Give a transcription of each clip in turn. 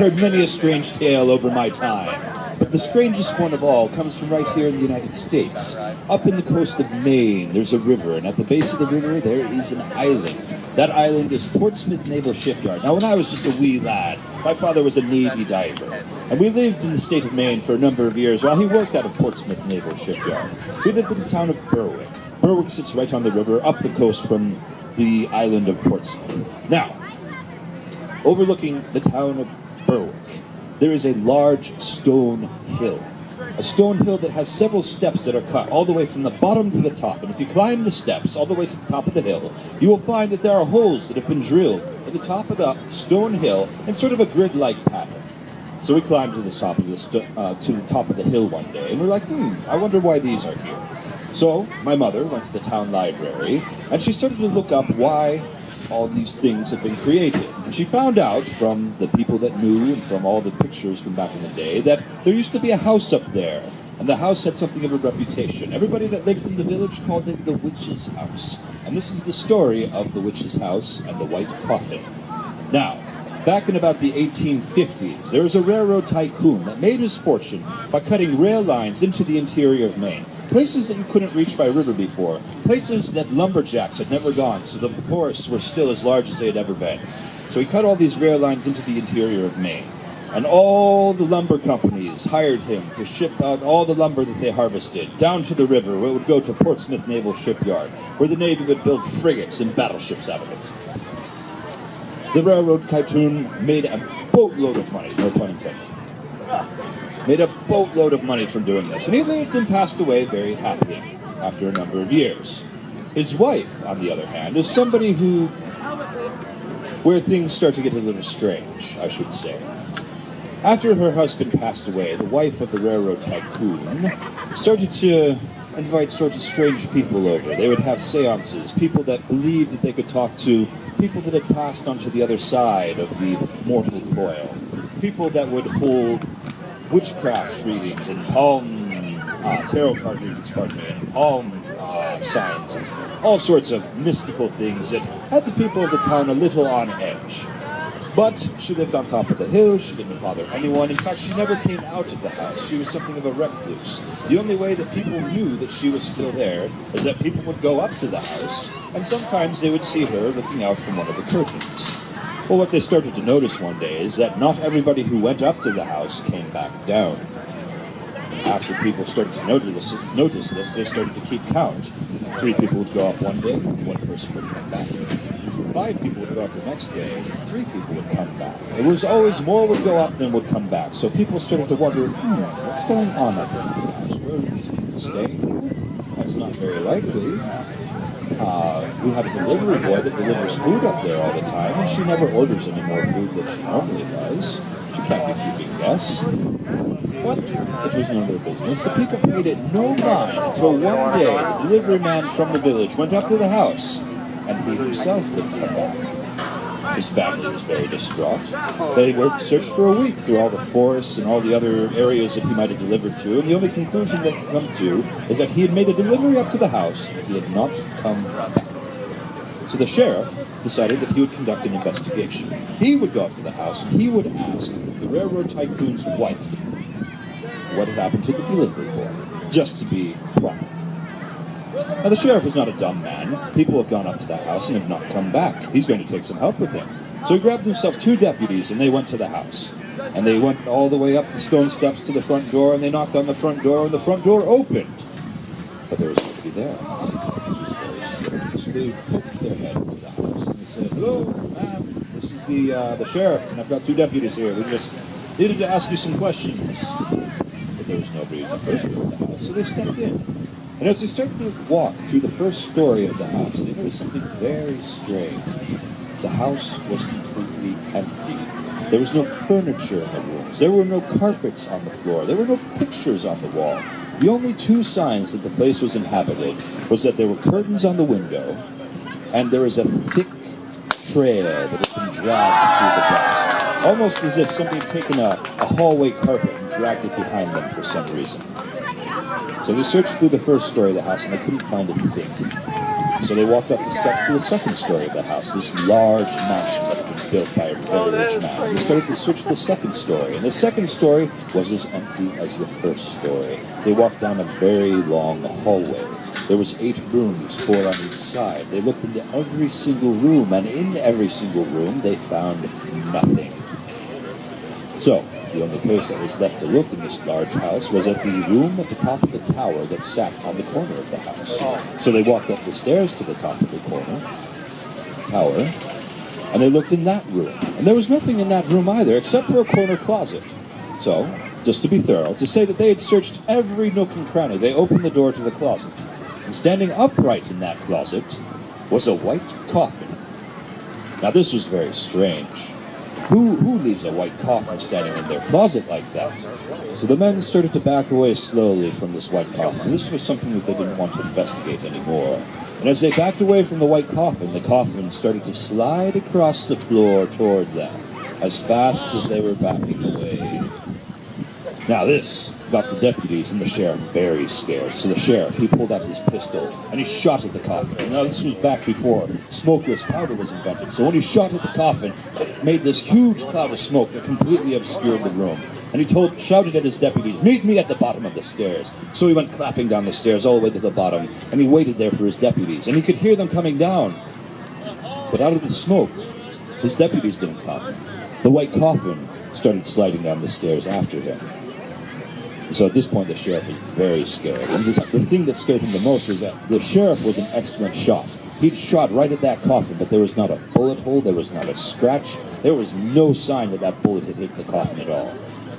heard many a strange tale over my time, but the strangest one of all comes from right here in the United States. Up in the coast of Maine, there's a river, and at the base of the river, there is an island. That island is Portsmouth Naval Shipyard. Now, when I was just a wee lad, my father was a Navy diver, and we lived in the state of Maine for a number of years while he worked out of Portsmouth Naval Shipyard. We lived in the town of Berwick. Berwick sits right on the river, up the coast from the island of Portsmouth. Now, overlooking the town of Berwick, there is a large stone hill. A stone hill that has several steps that are cut all the way from the bottom to the top. And if you climb the steps all the way to the top of the hill, you will find that there are holes that have been drilled at the top of the stone hill in sort of a grid-like pattern. So we climbed to the top of the hill one day, and we're like, I wonder why these are here. So my mother went to the town library, and she started to look up why all these things have been created. And she found out from the people that knew and from all the pictures from back in the day that there used to be a house up there, and the house had something of a reputation. Everybody that lived in the village called it the witch's house. And this is the story of the witch's house and the white coffin. Now, back in about the 1850s, there was a railroad tycoon that made his fortune by cutting rail lines into the interior of Maine. Places that you couldn't reach by river before. Places that lumberjacks had never gone, so the forests were still as large as they had ever been. So he cut all these rail lines into the interior of Maine. And all the lumber companies hired him to ship out all the lumber that they harvested down to the river, where it would go to Portsmouth Naval Shipyard, where the Navy would build frigates and battleships out of it. The railroad tycoon made a boatload of money, no pun intended. Made a boatload of money from doing this, and he lived and passed away very happily after a number of years. His wife, on the other hand, is somebody where things start to get a little strange, I should say. After her husband passed away, the wife of the railroad tycoon started to invite sorts of strange people over. They would have seances, people that believed that they could talk to people that had passed onto the other side of the mortal coil, people that would hold witchcraft readings and tarot card readings, and palm signs, and all sorts of mystical things that had the people of the town a little on edge. But she lived on top of the hill, she didn't bother anyone. In fact, she never came out of the house. She was something of a recluse. The only way that people knew that she was still there is that people would go up to the house, and sometimes they would see her looking out from one of the curtains. Well, what they started to notice one day is that not everybody who went up to the house came back down. After people started to notice this, they started to keep count. 3 people would go up one day, 1 person would come back. 5 people would go up the next day, 3 people would come back. It was always more would go up than would come back. So people started to wonder, what's going on up there in the house? Where do these people stay? That's not very likely. We have a delivery boy that delivers food up there all the time, and she never orders any more food than she normally does. She can't be keeping guests. But it was none of their business. The people paid it no mind until one day the delivery man from the village went up to the house, and he himself didn't come back. His family was very distraught. They searched for a week through all the forests and all the other areas that he might have delivered to, and the only conclusion they could come to is that he had made a delivery up to the house, but he had not come back. So the sheriff decided that he would conduct an investigation. He would go up to the house, and he would ask the railroad tycoon's wife what had happened to the delivery boy, just to be proper. Now, the sheriff is not a dumb man. People have gone up to the house and have not come back. He's going to take some help with him. So he grabbed himself 2 deputies, and they went to the house. And they went all the way up the stone steps to the front door, and they knocked on the front door, and the front door opened. But there was nobody there. This was very strange. So they poked their head into the house, and they said, "Hello, ma'am, this is the sheriff, and I've got 2 deputies here. We just needed to ask you some questions." But there was nobody in the first floor of the house, so they stepped in. And as they started to walk through the first story of the house, they noticed something very strange. The house was completely empty. There was no furniture in the rooms. There were no carpets on the floor. There were no pictures on the wall. The only 2 signs that the place was inhabited was that there were curtains on the window, and there was a thick trail that had been dragged through the dust, almost as if somebody had taken a hallway carpet and dragged it behind them for some reason. So they searched through the first story of the house, and they couldn't find anything. So they walked up the steps to the second story of the house, this large mansion that had been built by a very rich man. He started to search the second story, and the second story was as empty as the first story. They walked down a very long hallway. There was 8 rooms, 4 on each side. They looked into every single room, and in every single room they found nothing. So, the only place that was left to look in this large house was at the room at the top of the tower that sat on the corner of the house. So they walked up the stairs to the top of the tower, and they looked in that room. And there was nothing in that room either, except for a corner closet. So, just to be thorough, to say that they had searched every nook and cranny, they opened the door to the closet. And standing upright in that closet was a white coffin. Now this was very strange. Who leaves a white coffin standing in their closet like that? So the men started to back away slowly from this white coffin. This was something that they didn't want to investigate anymore. And as they backed away from the coffin started to slide across the floor toward them as fast as they were backing away. Now this got the deputies and the sheriff very scared. So the sheriff, he pulled out his pistol and he shot at the coffin. Now this was back before smokeless powder was invented. So when he shot at the coffin, it made this huge cloud of smoke that completely obscured the room. And he shouted at his deputies, "Meet me at the bottom of the stairs." So he went clapping down the stairs all the way to the bottom, and he waited there for his deputies. And he could hear them coming down. But out of the smoke, his deputies didn't come. The white coffin started sliding down the stairs after him. So at this point, the sheriff was very scared. And the thing that scared him the most was that the sheriff was an excellent shot. He'd shot right at that coffin, but there was not a bullet hole, there was not a scratch, there was no sign that that bullet had hit the coffin at all.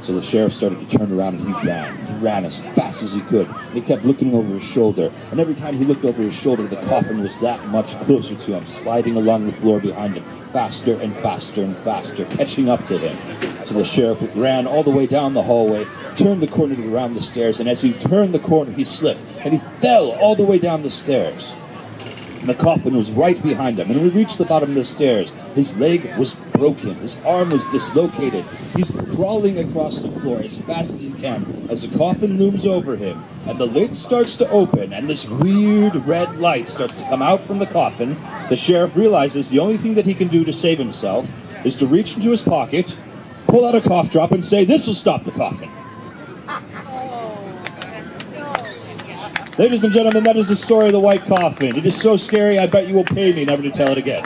So the sheriff started to turn around and he ran. He ran as fast as he could. And he kept looking over his shoulder. And every time he looked over his shoulder, the coffin was that much closer to him, sliding along the floor behind him, faster and faster and faster, catching up to him. So the sheriff ran all the way down the hallway, turned the corner around the stairs, and as he turned the corner, he slipped, and he fell all the way down the stairs. And the coffin was right behind him. And when he reached the bottom of the stairs, his leg was broken. His arm was dislocated. He's crawling across the floor as fast as he can as the coffin looms over him. And the lid starts to open, and this weird red light starts to come out from the coffin. The sheriff realizes the only thing that he can do to save himself is to reach into his pocket, pull out a cough drop, and say, "This will stop the coffin." Ladies and gentlemen, that is the story of the white coffin. It is so scary, I bet you will pay me never to tell it again.